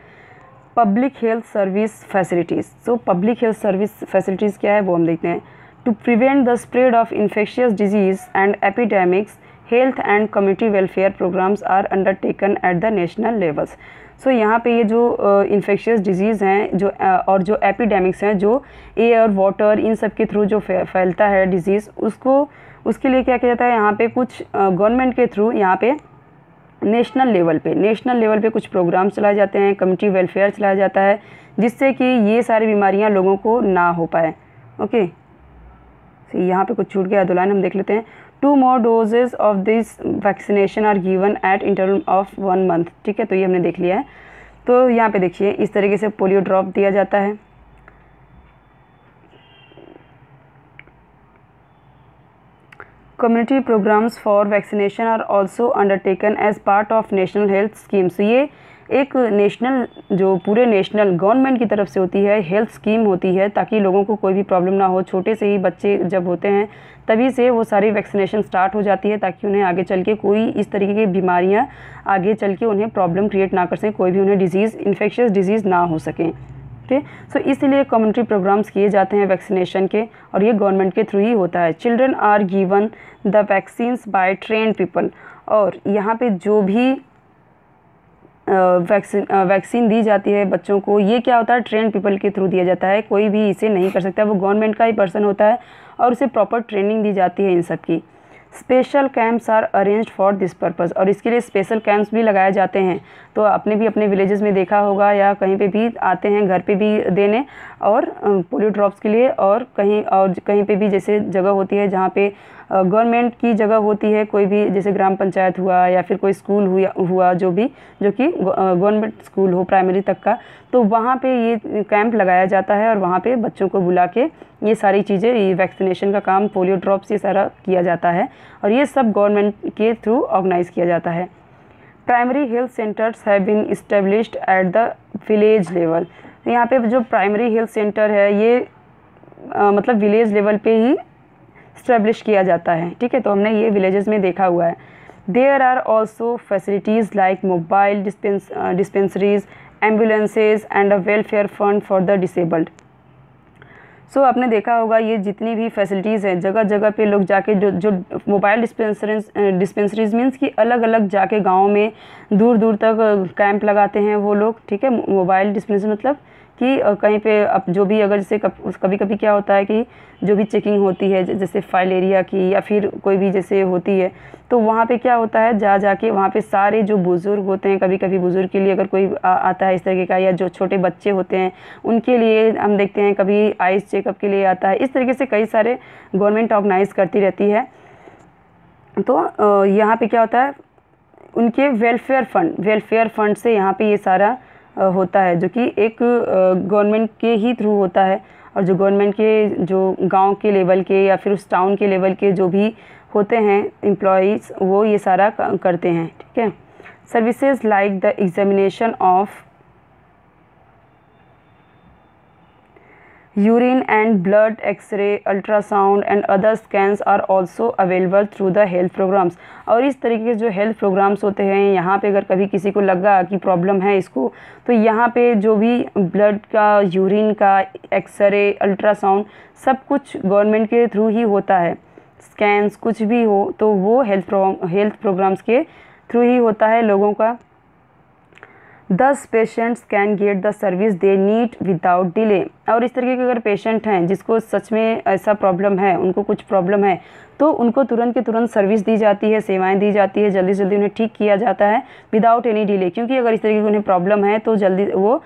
Public health service facilities. So public health service facilities क्या है वो हम देखते हैं। To prevent the spread of infectious disease and epidemics, health and community welfare programs are undertaken at the national levels. So यहाँ पे ये जो इन्फेक्शियस डिजीज़ हैं जो और जो एपिडेमिक्स हैं, जो एयर वाटर इन सब के थ्रू जो फैलता है डिजीज़, उसके लिए क्या किया जाता है, यहाँ पे कुछ गवर्नमेंट के थ्रू यहाँ पे नेशनल लेवल पे कुछ प्रोग्राम चलाए जाते हैं, कम्युनिटी वेलफेयर चलाया जाता है, जिससे कि ये सारी बीमारियाँ लोगों को ना हो पाए। ओके, यहाँ पे कुछ छूट गया, दो लाइन हम देख लेते हैं। 2 more doses of this vaccination are given at interval of 1 month। ठीक है, तो ये हमने देख लिया है। तो यहाँ पे देखिए इस तरीके से पोलियो ड्रॉप दिया जाता है। Community programmes for vaccination are also undertaken as part of national health schemes. ये एक नेशनल, जो पूरे नेशनल गवर्नमेंट की तरफ से होती है, हेल्थ स्कीम होती है, ताकि लोगों को कोई भी प्रॉब्लम ना हो। छोटे से ही बच्चे जब होते हैं तभी से वो सारी वैक्सीनेशन स्टार्ट हो जाती है, ताकि उन्हें आगे चल के कोई इस तरीके की बीमारियां आगे चल के उन्हें प्रॉब्लम क्रिएट ना कर सकें, कोई भी उन्हें डिजीज़, इन्फेक्शियस डिजीज़ ना हो सकें। ठीक, सो इसलिए कम्युनिटी प्रोग्राम्स किए जाते हैं वैक्सीनेशन के, और ये गवर्नमेंट के थ्रू ही होता है। Children are given the vaccines by trained people. और यहाँ पे जो भी वैक्सीन दी जाती है बच्चों को, ये क्या होता है, ट्रेन्ड पीपल के थ्रू दिया जाता है। कोई भी इसे नहीं कर सकता, वो गवर्नमेंट का ही पर्सन होता है और उसे प्रॉपर ट्रेनिंग दी जाती है इन सब की। Special camps are arranged for this purpose. और इसके लिए स्पेशल कैंप्स भी लगाए जाते हैं। तो आपने भी अपने विलेजेस में देखा होगा, या कहीं पे भी आते हैं घर पे भी देने, और पोलियो ड्रॉप्स के लिए, और कहीं पे भी जैसे जगह होती है जहाँ पे गवर्नमेंट की जगह होती है, कोई भी जैसे ग्राम पंचायत हुआ या फिर कोई स्कूल हुआ जो कि गवर्नमेंट स्कूल हो प्राइमरी तक का, तो वहाँ पे ये कैंप लगाया जाता है और वहाँ पे बच्चों को बुला के ये सारी चीज़ें, ये वैक्सीनेशन का काम, पोलियो ड्रॉप्स, ये सारा किया जाता है, और ये सब गवर्नमेंट के थ्रू ऑर्गेनाइज़ किया जाता है। Primary health centres have been established at the village level. यहाँ पे जो प्राइमरी हेल्थ सेंटर है ये मतलब विलेज लेवल पे ही इस्टेब्लिश किया जाता है। ठीक है, तो हमने ये विलेजेस में देखा हुआ है। There are also facilities like mobile dispensaries, ambulances and a welfare fund for the disabled. So आपने देखा होगा ये जितनी भी फैसिलिटीज़ हैं, जगह जगह पे लोग जाके जो मोबाइल डिस्पेंसरीज मीन्स कि अलग अलग जाके गाँव में दूर दूर तक कैंप लगाते हैं वो लोग। ठीक है, मोबाइल डिस्पेंसरी मतलब कि कहीं पे अब जो भी, अगर जैसे कभी कभी क्या होता है कि जो भी चेकिंग होती है जैसे फाइल एरिया की या फिर कोई भी जैसे होती है, तो वहाँ पे क्या होता है, जाके वहाँ पे सारे जो बुज़ुर्ग होते हैं, कभी कभी बुज़ुर्ग के लिए अगर कोई आता है इस तरीके का, या जो छोटे बच्चे होते हैं उनके लिए हम देखते हैं, कभी आइज़ चेकअप के लिए आता है। इस तरीके से कई सारे गवर्नमेंट ऑर्गेनाइज़ करती रहती है। तो यहाँ पे क्या होता है, उनके वेलफेयर फंड से यहाँ पे ये सारा होता है, जो कि एक गवर्नमेंट के ही थ्रू होता है। और जो गवर्नमेंट के जो गांव के लेवल के या फिर उस टाउन के लेवल के जो भी होते हैं एम्प्लॉयज़, वो ये सारा करते हैं। ठीक है, services like the examination of urine and blood x ray, ultrasound and other scans are also available through the health programmes. और इस तरीके के जो हेल्थ प्रोग्राम्स होते हैं, यहाँ पे अगर कभी किसी को लगा कि प्रॉब्लम है इसको, तो यहाँ पे जो भी ब्लड का, यूरिन का, एक्सरे, अल्ट्रासाउंड सब कुछ गवर्नमेंट के थ्रू ही होता है। स्कैन्स कुछ भी हो तो वो हेल्थ प्रोग्राम्स के थ्रू ही होता है लोगों का। 10 patients can get the service they need without delay. और इस तरीके के अगर पेशेंट हैं जिसको सच में ऐसा प्रॉब्लम है, उनको कुछ प्रॉब्लम है, तो उनको तुरंत के तुरंत सर्विस दी जाती है, सेवाएं दी जाती है, जल्दी से जल्दी उन्हें ठीक किया जाता है विदाउट एनी डिले। क्योंकि अगर इस तरीके की उन्हें प्रॉब्लम है तो जल्दी वो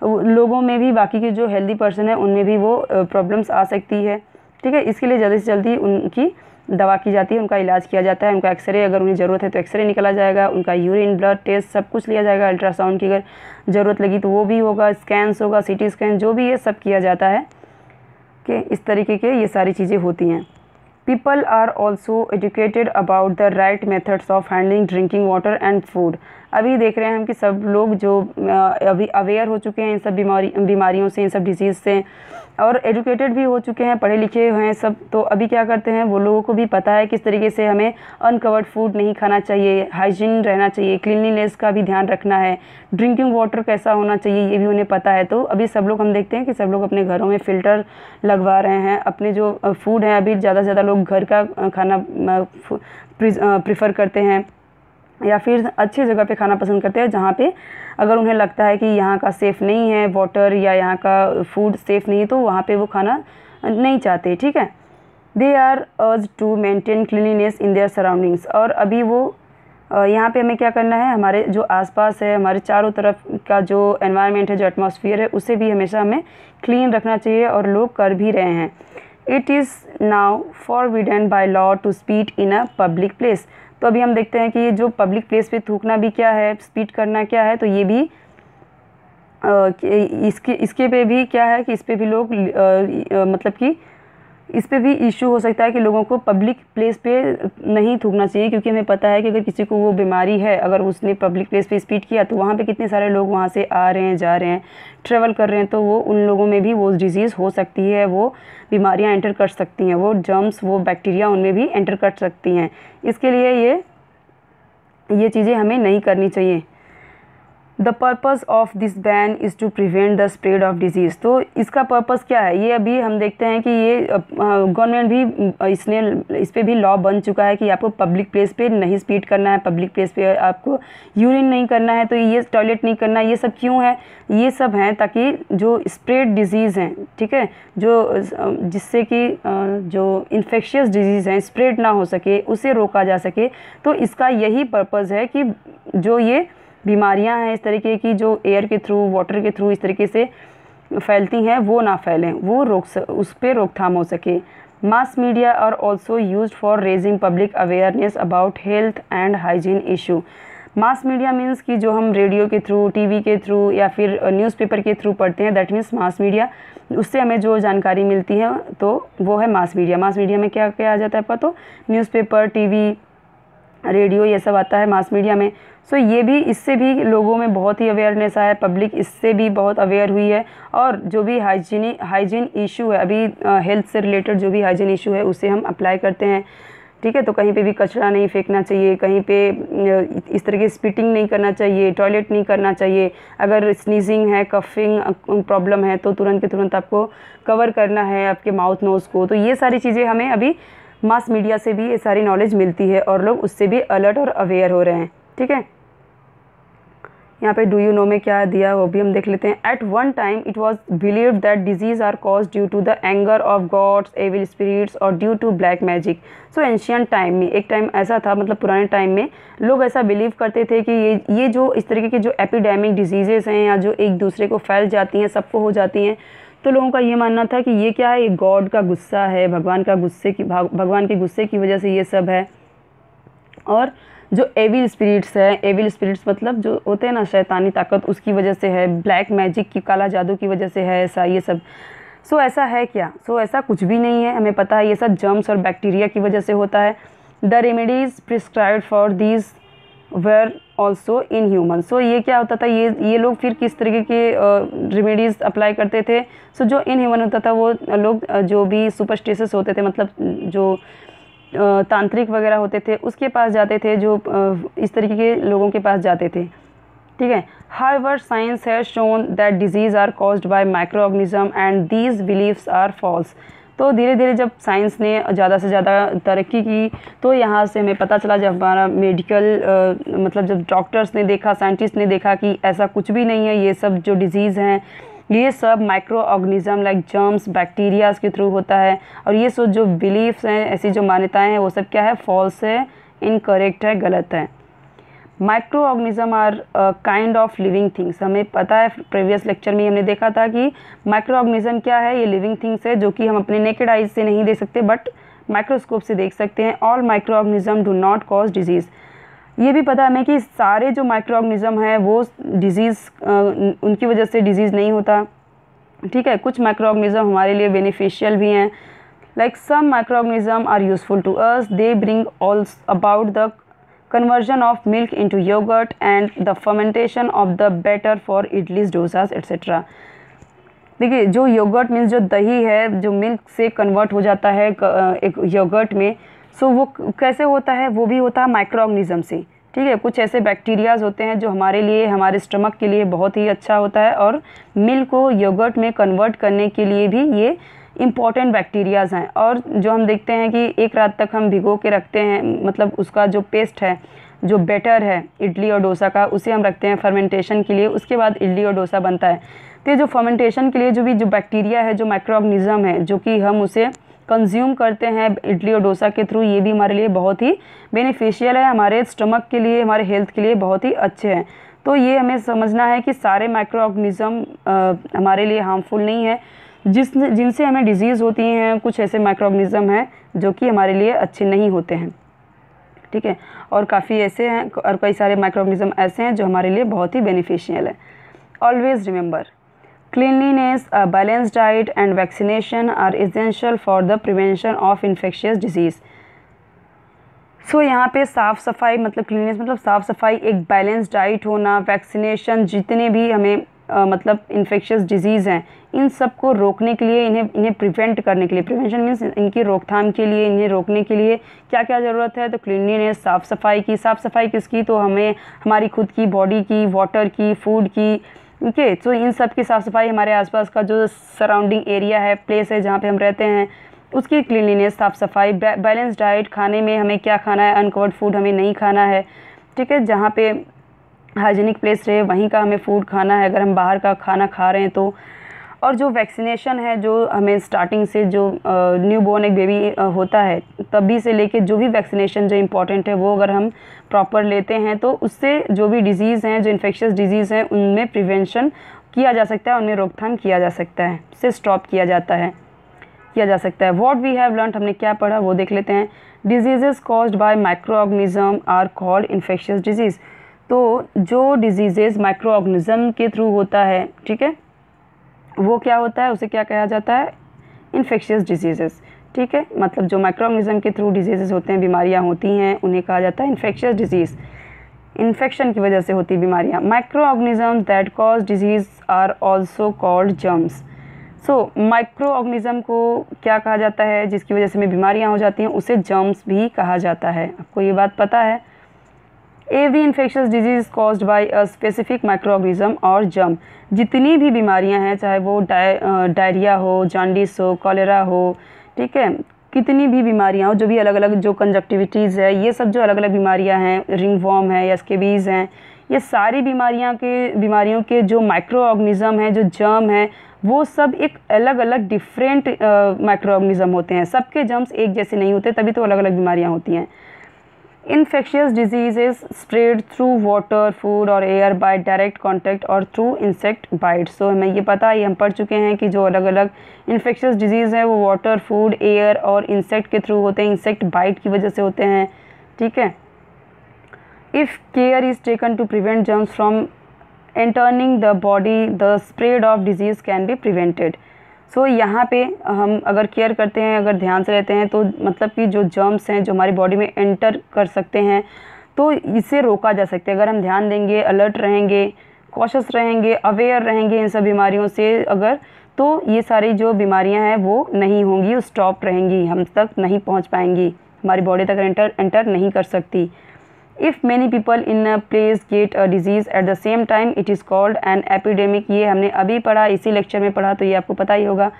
लोगों में भी, बाकी के जो हेल्दी पर्सन है उनमें भी वो प्रॉब्लम्स आ सकती है। ठीक है, इसके लिए जल्दी से जल्दी उनकी दवा की जाती है, उनका इलाज किया जाता है, उनका एक्सरे अगर उन्हें ज़रूरत है तो एक्सरे निकाला जाएगा, उनका यूरिन, ब्लड टेस्ट सब कुछ लिया जाएगा, अल्ट्रासाउंड की अगर ज़रूरत लगी तो वो भी होगा, स्कैन्स होगा, सीटी स्कैन, जो भी है सब किया जाता है कि इस तरीके के ये सारी चीज़ें होती हैं। People are also educated about the right methods of handling drinking water and food. अभी देख रहे हैं हम कि सब लोग जो अभी अवेयर हो चुके हैं इन सब बीमारियों से, इन सब डिजीज़ से, और एजुकेटेड भी हो चुके हैं, पढ़े लिखे हैं सब। तो अभी क्या करते हैं, वो लोगों को भी पता है किस तरीके से हमें अनकवर्ड फूड नहीं खाना चाहिए, हाइजीन रहना चाहिए, क्लीनलीनेस का भी ध्यान रखना है, ड्रिंकिंग वाटर कैसा होना चाहिए ये भी उन्हें पता है। तो अभी सब लोग, हम देखते हैं कि सब लोग अपने घरों में फ़िल्टर लगवा रहे हैं। अपने जो फूड हैं, अभी ज़्यादा से ज़्यादा लोग घर का खाना प्रीफर करते हैं या फिर अच्छी जगह पे खाना पसंद करते हैं, जहाँ पे अगर उन्हें लगता है कि यहाँ का सेफ़ नहीं है वाटर या यहाँ का फूड सेफ़ नहीं है, तो वहाँ पे वो खाना नहीं चाहते। ठीक है, they are urged to maintain cleanliness in their surroundings. और अभी वो यहाँ पे हमें क्या करना है, हमारे जो आसपास है, हमारे चारों तरफ का जो एनवायरनमेंट है, जो एटमॉस्फेयर है, उसे भी हमेशा हमें क्लीन रखना चाहिए, और लोग कर भी रहे हैं। It is now forbidden by law to spit in a public place. तो अभी हम देखते हैं कि ये जो पब्लिक प्लेस पे थूकना भी क्या है, स्पीट करना क्या है, तो ये भी इसके पे भी क्या है कि इस पे भी लोग मतलब कि इस पे भी इशू हो सकता है कि लोगों को पब्लिक प्लेस पे नहीं थूकना चाहिए। क्योंकि हमें पता है कि अगर किसी को वो बीमारी है, अगर उसने पब्लिक प्लेस पे स्पीड किया तो वहाँ पे कितने सारे लोग वहाँ से आ रहे हैं, जा रहे हैं, ट्रेवल कर रहे हैं, तो वो उन लोगों में भी वो डिजीज़ हो सकती है, वो बीमारियाँ एंटर कर सकती हैं, वो जर्म्स, वो बैक्टीरिया उनमें भी एंटर कर सकती हैं। इसके लिए ये चीज़ें हमें नहीं करनी चाहिए। The purpose of this ban is to prevent the spread of disease. तो इसका पर्पज़ क्या है, ये अभी हम देखते हैं कि ये गवर्नमेंट भी इस पर भी लॉ बन चुका है कि आपको पब्लिक प्लेस पे नहीं स्पीड करना है, पब्लिक प्लेस पे आपको यूरिन नहीं करना है, तो ये टॉयलेट नहीं करना है। ये सब क्यों है, ये सब हैं ताकि जो स्प्रेड डिजीज़ हैं, ठीक है, जो जिससे कि जो इन्फेक्शियस डिजीज़ हैं स्प्रेड ना हो सके, उसे रोका जा सके। तो इसका यही पर्पज़ है कि जो ये बीमारियां हैं इस तरीके की, जो एयर के थ्रू, वाटर के थ्रू इस तरीके से फैलती हैं, वो ना फैलें, वो उस पर रोकथाम हो सके। Mass media are also used for raising public awareness about health and hygiene issue. Mass media means कि जो हम रेडियो के थ्रू, टीवी के थ्रू या फिर न्यूज़पेपर के थ्रू पढ़ते हैं, दैट मीन्स मास मीडिया। उससे हमें जो जानकारी मिलती है तो वो है मास मीडिया। मास मीडिया में क्या क्या आ जाता है आपका, तो न्यूज़पेपर, टीवी, रेडियो, ये सब आता है मास मीडिया में। सो ये भी, इससे भी लोगों में बहुत ही अवेयरनेस आया, पब्लिक इससे भी बहुत अवेयर हुई है। और जो भी हाइजीन इशू है, अभी हेल्थ से रिलेटेड जो भी हाइजीन इशू है उसे हम अप्लाई करते हैं। ठीक है, तो कहीं पे भी कचरा नहीं फेंकना चाहिए, कहीं पे इस तरह की स्पिटिंग नहीं करना चाहिए, टॉयलेट नहीं करना चाहिए। अगर स्नीजिंग है, कफिंग प्रॉब्लम है, तो तुरंत के तुरंत आपको कवर करना है आपके माउथ नोज़ को। तो ये सारी चीज़ें हमें अभी मास मीडिया से भी ये सारी नॉलेज मिलती है, और लोग उससे भी अलर्ट और अवेयर हो रहे हैं। ठीक है, यहाँ पे डू यू नो में क्या दिया वो भी हम देख लेते हैं। At one time it was believed that disease are caused due to the anger of gods, evil spirits और due to black magic. So ancient time में, एक टाइम ऐसा था, मतलब पुराने टाइम में लोग ऐसा बिलीव करते थे कि ये जो इस तरीके के जो एपिडेमिक डिजीज़ेज़ हैं या जो एक दूसरे को फैल जाती हैं, सबको हो जाती हैं, तो लोगों का ये मानना था कि ये क्या है, ये गॉड का गुस्सा है, भगवान के गुस्से की वजह से ये सब है। और जो एविल स्पिरिट्स है, एविल स्पिरिट्स मतलब जो होते हैं ना शैतानी ताकत, उसकी वजह से है, ब्लैक मैजिक की, काला जादू की वजह से है ऐसा, ये सब। सो ऐसा है क्या? सो ऐसा कुछ भी नहीं है, हमें पता है ये सब जर्म्स और बैक्टीरिया की वजह से होता है। The remedies prescribed for these were also in human. So ये क्या होता था, ये लोग फिर किस तरीके के रेमेडीज़ अप्लाई करते थे। सो जो इन ह्यूमन होता था वो लोग जो भी सुपरस्टिशियस होते थे, मतलब जो तांत्रिक वगैरह होते थे उसके पास जाते थे, जो इस तरीके के लोगों के पास जाते थे, ठीक है। However, science has shown that disease are caused by microorganism and these beliefs are false। तो धीरे धीरे जब साइंस ने ज़्यादा से ज़्यादा तरक्की की तो यहाँ से हमें पता चला, जब हमारा मेडिकल मतलब जब डॉक्टर्स ने देखा, साइंटिस्ट ने देखा कि ऐसा कुछ भी नहीं है, ये सब जो डिज़ीज़ हैं ये सब micro organism like germs, bacterias के थ्रू होता है। और ये सब जो बिलीफ्स हैं, ऐसी जो मान्यताएं हैं वो सब क्या है, फॉल्स है, इनकरेक्ट है, गलत है। Micro organism are kind of living things. हमें पता है, प्रीवियस लेक्चर में हमने देखा था कि माइक्रो ऑर्गेनिज्म क्या है, ये लिविंग थिंग्स है जो कि हम अपने नेकेड आइज से नहीं देख सकते बट माइक्रोस्कोप से देख सकते हैं। All micro organism do not cause disease. ये भी पता है हमें कि सारे जो माइक्रो ऑर्गेनिज्म है वो डिजीज़ उनकी वजह से डिजीज़ नहीं होता, ठीक है। कुछ माइक्रो ऑर्गेनिज्म हमारे लिए बेनिफिशियल भी हैं, like some micro organism are useful to us, they bring all about the conversion of milk into yogurt and the fermentation of the batter for idlis, dosas etc। देखिए जो योगर्ट मीन्स जो दही है जो मिल्क से कन्वर्ट हो जाता है एक योगर्ट में, सो वो कैसे होता है, वो भी होता है माइक्रो ऑर्गेनिज्म से, ठीक है। कुछ ऐसे बैक्टीरियाज होते हैं जो हमारे लिए, हमारे स्टमक के लिए बहुत ही अच्छा होता है और मिल्क को योगर्ट में कन्वर्ट करने के लिए भी ये इम्पॉर्टेंट बैक्टीरियाज़ हैं। और जो हम देखते हैं कि एक रात तक हम भिगो के रखते हैं, मतलब उसका जो पेस्ट है, जो बैटर है इडली और डोसा का, उसे हम रखते हैं फर्मेंटेशन के लिए, उसके बाद इडली और डोसा बनता है। तो ये जो फर्मेंटेशन के लिए जो बैक्टीरिया है, जो माइक्रो ऑर्गेनिज्म है, जो कि हम उसे कंज्यूम करते हैं इडली और डोसा के थ्रू, ये भी हमारे लिए बहुत ही बेनिफिशियल है, हमारे स्टमक के लिए, हमारे हेल्थ के लिए बहुत ही अच्छे हैं। तो ये हमें समझना है कि सारे माइक्रो ऑर्गेनिज्म हमारे लिए हार्मफुल नहीं है, जिनसे हमें डिजीज़ होती हैं। कुछ ऐसे माइक्रो ऑर्गेनिज्म हैं जो कि हमारे लिए अच्छे नहीं होते हैं, ठीक है। और काफ़ी ऐसे हैं और कई सारे माइक्रो ऑर्गेनिज्म ऐसे हैं जो हमारे लिए बहुत ही बेनिफिशियल है। Always remember, cleanliness, a balance diet and vaccination are essential for the prevention of infectious disease. So यहाँ पे साफ़ सफाई, मतलब क्लीननेस मतलब साफ़ सफाई, एक बैलेंस डाइट होना, वैक्सीनेशन, जितने भी हमें मतलब इन्फेक्शियस डिजीज़ हैं इन सब को रोकने के लिए, इन्हें प्रिवेंट करने के लिए, प्रिवेंशन मीन्स इनकी रोकथाम के लिए, इन्हें रोकने के लिए क्या क्या ज़रूरत है, तो क्लीनलीनेस, साफ़ सफाई की। साफ़ सफाई किसकी, तो हमें हमारी खुद की बॉडी की, वाटर की, फूड की, ओके। तो इन सब की साफ़ सफाई, हमारे आसपास का जो सराउंडिंग एरिया है, प्लेस है जहाँ पे हम रहते हैं, उसकी क्लीनलीनेस, साफ़ सफाई। बैलेंस डाइट, खाने में हमें क्या खाना है, अनकवर्ड फूड हमें नहीं खाना है, ठीक है। जहाँ पे हाइजीनिक प्लेस रहे वहीं का हमें फूड खाना है, अगर हम बाहर का खाना खा रहे हैं तो। और जो वैक्सीनेशन है, जो हमें स्टार्टिंग से जो न्यू बॉर्न एक बेबी होता है तभी से लेके जो भी वैक्सीनेशन जो इम्पॉर्टेंट है वो अगर हम प्रॉपर लेते हैं तो उससे जो भी डिज़ीज़ हैं, जो इन्फेक्शियस डिजीज़ हैं, उनमें प्रिवेंशन किया जा सकता है, उन्हें रोकथाम किया जा सकता है, से स्टॉप किया जा सकता है। व्हाट वी हैव लर्न, हमने क्या पढ़ा वो देख लेते हैं। Diseases caused by micro organism are called infectious disease. तो जो डिजीज़ेज़ माइक्रो ऑर्गेनिज्म के थ्रू होता है, ठीक है, वो क्या होता है, उसे क्या कहा जाता है, इन्फेक्शियस डिजीज़ेस, ठीक है। मतलब जो माइक्रो ऑर्गेनिज्म के थ्रू डिजीज़ेस होते हैं, बीमारियां होती हैं, उन्हें कहा जाता है इन्फेक्शियस डिजीज़। इन्फेक्शन की वजह से होती बीमारियां। Micro organism that cause disease are also called germs. So micro organism को क्या कहा जाता है, जिसकी वजह से हमें बीमारियाँ हो जाती हैं, उसे जर्म्स भी कहा जाता है। आपको ये बात पता है। Every infectious disease caused by a specific micro organism और जर्म। जितनी भी बीमारियां हैं, चाहे वो डायरिया हो, जॉन्डिस हो, कॉलेरा हो, ठीक है, कितनी भी बीमारियां हो, जो भी अलग अलग जो कंजक्टिविटीज़ है, ये सब जो अलग अलग बीमारियां हैं, रिंगवॉर्म है या स्केबीज़ हैं, ये सारी बीमारियों के जो माइक्रो ऑर्गेनिज्म हैं, जो जर्म हैं, वो सब एक अलग अलग डिफरेंट माइक्रो ऑर्गेनिज्म होते हैं। सबके जर्म्स एक जैसे नहीं होते, तभी तो अलग अलग बीमारियाँ होती हैं। Infectious diseases spread through water, food और air by direct contact और through insect bites। So हमें ये पता है, ये हम पढ़ चुके हैं कि जो अलग अलग इन्फेक्शियस डिजीज़ है वो वाटर, फूड, एयर और इंसेक्ट के थ्रू होते हैं, इंसेक्ट बाइट की वजह से होते हैं, ठीक है। If care is taken to prevent germs from entering the body, the spread of disease can be prevented। सो यहाँ पे हम अगर केयर करते हैं, अगर ध्यान से रहते हैं, तो मतलब कि जो जर्म्स हैं जो हमारी बॉडी में एंटर कर सकते हैं, तो इसे रोका जा सकता है अगर हम ध्यान देंगे, अलर्ट रहेंगे, कॉशस रहेंगे, अवेयर रहेंगे इन सब बीमारियों से अगर, तो ये सारी जो बीमारियां हैं वो नहीं होंगी, वो स्टॉप रहेंगी, हम तक नहीं पहुंच पाएंगी, हमारी बॉडी तक एंटर नहीं कर सकती। If many people in a place get a disease eight the same time it is called an epidemic. ये हमने अभी पढ़ा, इसी लेक्चर में पढ़ा, तो ये आपको पता ही होगा।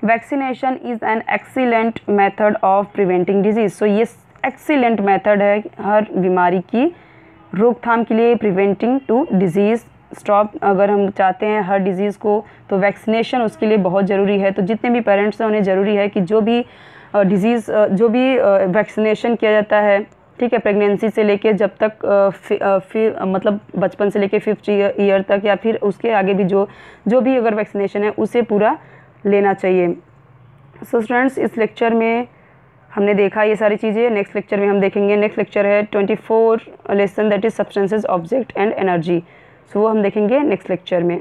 Vaccination is an excellent method of preventing disease. So ये एक्सीलेंट मेथड है हर बीमारी की रोकथाम के लिए, प्रिवेंटिंग टू डिजीज़ स्टॉप। अगर हम चाहते हैं हर डिज़ीज़ को, तो वैक्सीनेशन उसके लिए बहुत ज़रूरी है। तो जितने भी पेरेंट्स हैं उन्हें ज़रूरी है कि जो भी डिज़ीज़ जो भी वैक्सीनेशन किया जाता है, ठीक है, प्रेगनेंसी से लेके जब तक फिर मतलब बचपन से लेके 5th ईयर तक या फिर उसके आगे भी जो भी अगर वैक्सीनेशन है उसे पूरा लेना चाहिए। सो स्टूडेंट्स, इस लेक्चर में हमने देखा ये सारी चीज़ें। नेक्स्ट लेक्चर में हम देखेंगे, नेक्स्ट लेक्चर है 24 lesson, that is substances, object and energy. So वो हम देखेंगे नेक्स्ट लेक्चर में।